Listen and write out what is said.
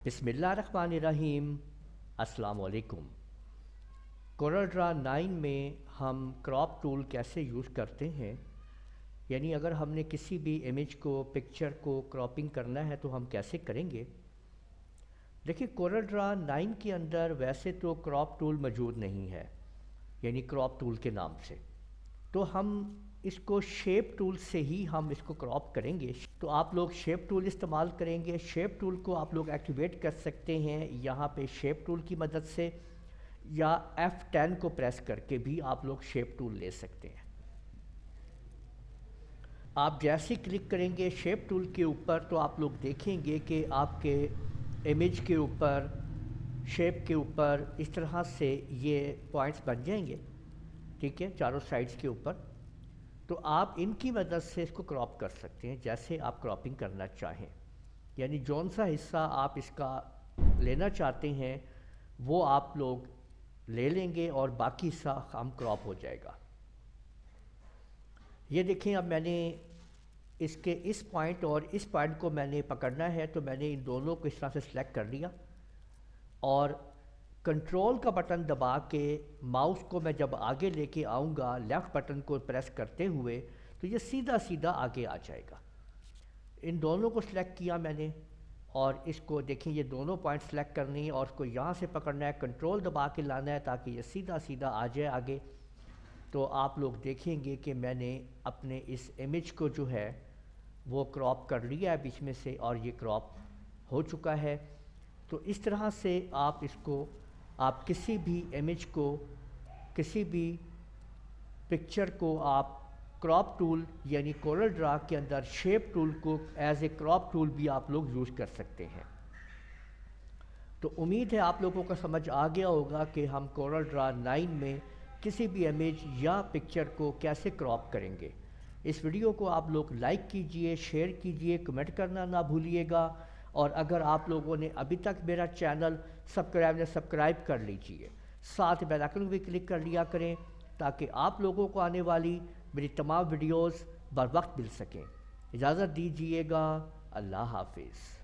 بسم اللہ الرحمن الرحیم۔ السلام علیکم۔ کورل ڈرا 9 میں ہم کراپ ٹول کیسے یوز کرتے ہیں، یعنی اگر ہم نے کسی بھی امیج کو پکچر کو کراپنگ کرنا ہے تو ہم کیسے کریں گے۔ دیکھیے کورل ڈرا 9 کے اندر ویسے تو کراپ ٹول موجود نہیں ہے، یعنی کراپ ٹول کے نام سے، تو ہم اس کو شیپ ٹول سے ہی ہم اس کو کراپ کریں گے۔ تو آپ لوگ شیپ ٹول استعمال کریں گے۔ شیپ ٹول کو آپ لوگ ایکٹیویٹ کر سکتے ہیں یہاں پہ شیپ ٹول کی مدد سے، یا F10 کو پریس کر کے بھی آپ لوگ شیپ ٹول لے سکتے ہیں۔ آپ جیسے کلک کریں گے شیپ ٹول کے اوپر تو آپ لوگ دیکھیں گے کہ آپ کے امیج کے اوپر، شیپ کے اوپر اس طرح سے یہ پوائنٹس بن جائیں گے، ٹھیک ہے، چاروں سائڈز کے اوپر۔ تو آپ ان کی مدد سے اس کو کراپ کر سکتے ہیں جیسے آپ کراپنگ کرنا چاہیں، یعنی جون سا حصہ آپ اس کا لینا چاہتے ہیں وہ آپ لوگ لے لیں گے اور باقی حصہ ہم کراپ ہو جائے گا۔ یہ دیکھیں اب میں نے اس کے اس پوائنٹ اور اس پوائنٹ کو میں نے پکڑنا ہے، تو میں نے ان دونوں کو اس طرح سے سلیکٹ کر لیا اور کنٹرول کا بٹن دبا کے ماؤس کو میں جب آگے لے کے آؤں گا لیفٹ بٹن کو پریس کرتے ہوئے تو یہ سیدھا سیدھا آگے آ جائے گا۔ ان دونوں کو سلیکٹ کیا میں نے اور اس کو دیکھیں یہ دونوں پوائنٹ سلیکٹ کرنی ہے اور اس کو یہاں سے پکڑنا ہے، کنٹرول دبا کے لانا ہے تاکہ یہ سیدھا سیدھا آ جائے آگے۔ تو آپ لوگ دیکھیں گے کہ میں نے اپنے اس امیج کو جو ہے وہ کراپ کر لیا ہے بیچ میں سے، اور یہ کراپ ہو چکا ہے۔ تو اس طرح سے آپ اس کو، آپ کسی بھی امیج کو، کسی بھی پکچر کو آپ کراپ ٹول یعنی کورل ڈرا کے اندر شیپ ٹول کو ایز اے کراپ ٹول بھی آپ لوگ یوز کر سکتے ہیں۔ تو امید ہے آپ لوگوں کو سمجھ آ گیا ہوگا کہ ہم کورل ڈرا 9 میں کسی بھی امیج یا پکچر کو کیسے کراپ کریں گے۔ اس ویڈیو کو آپ لوگ لائک کیجئے، شیئر کیجئے، کمنٹ کرنا نہ بھولیے گا، اور اگر آپ لوگوں نے ابھی تک میرا چینل سبسکرائب کر لیجئے، ساتھ بیل آئیکن بھی کلک کر لیا کریں تاکہ آپ لوگوں کو آنے والی میری تمام ویڈیوز بر وقت مل سکیں۔ اجازت دیجئے گا، اللہ حافظ۔